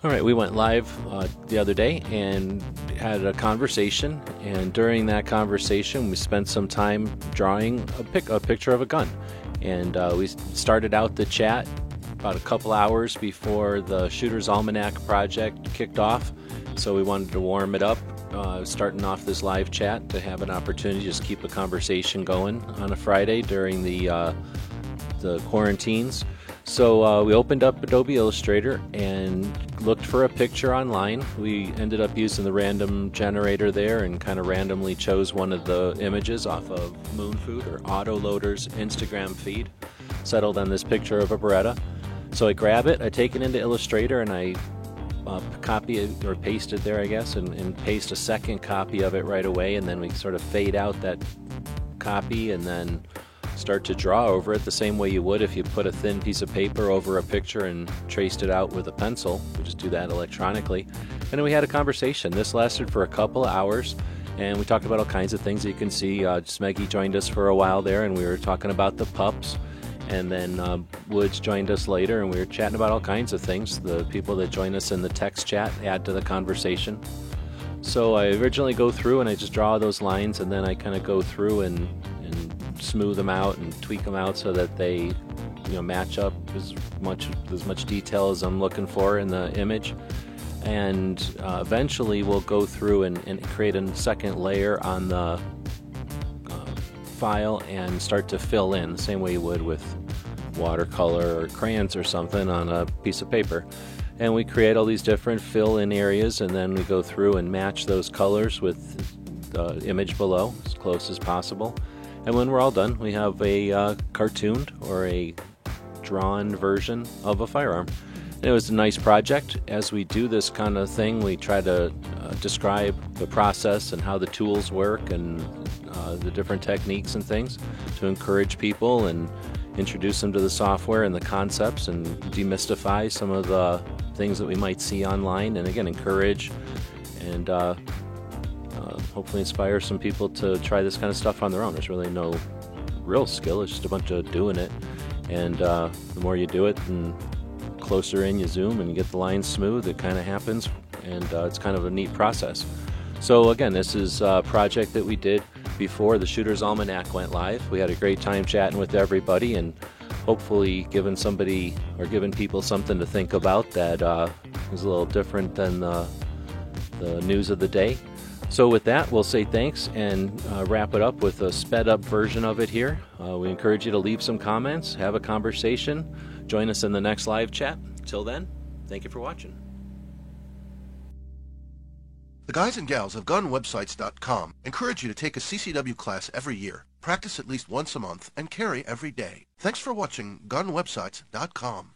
All right, we went live the other day and had a conversation, and during that conversation we spent some time drawing a picture of a gun. And we started out the chat about a couple hours before the Shooter's Almanac project kicked off, so we wanted to warm it up, starting off this live chat to have an opportunity to just keep a conversation going on a Friday during the quarantines. So we opened up Adobe Illustrator and looked for a picture online. We ended up using the random generator there and kind of randomly chose one of the images off of Moonfood or Autoloader's Instagram feed. Settled on this picture of a Beretta. So I grab it, I take it into Illustrator, and I copy it, or paste it there, I guess, and paste a second copy of it right away, and then we sort of fade out that copy and then start to draw over it the same way you would if you put a thin piece of paper over a picture and traced it out with a pencil. We just do that electronically. And then we had a conversation. This lasted for a couple of hours, and we talked about all kinds of things that you can see. Smeggy joined us for a while there, and we were talking about the pups. And then Woods joined us later, and we were chatting about all kinds of things. The people that join us in the text chat add to the conversation. So I originally go through and I just draw those lines, and then I kind of go through and smooth them out and tweak them out so that they match up as much detail as I'm looking for in the image. And eventually we'll go through and create a second layer on the file and start to fill in the same way you would with watercolor or crayons or something on a piece of paper. And we create all these different fill-in areas, and then we go through and match those colors with the image below as close as possible. And when we're all done, we have a cartooned or a drawn version of a firearm. And it was a nice project. As we do this kind of thing, we try to describe the process and how the tools work and the different techniques and things to encourage people and introduce them to the software and the concepts and demystify some of the things that we might see online, and again encourage and hopefully inspire some people to try this kind of stuff on their own. There's really no real skill, it's just a bunch of doing it, and the more you do it, the closer in you zoom and you get the lines smooth, it kind of happens, and it's kind of a neat process. So again, this is a project that we did before the Shooter's Almanac went live. We had a great time chatting with everybody and hopefully giving people something to think about that is a little different than the news of the day. So with that, we'll say thanks and wrap it up with a sped up version of it here. We encourage you to leave some comments, have a conversation, join us in the next live chat. Till then, thank you for watching. The guys and gals of GunWebsites.com encourage you to take a CCW class every year, practice at least once a month, and carry every day. Thanks for watching GunWebsites.com.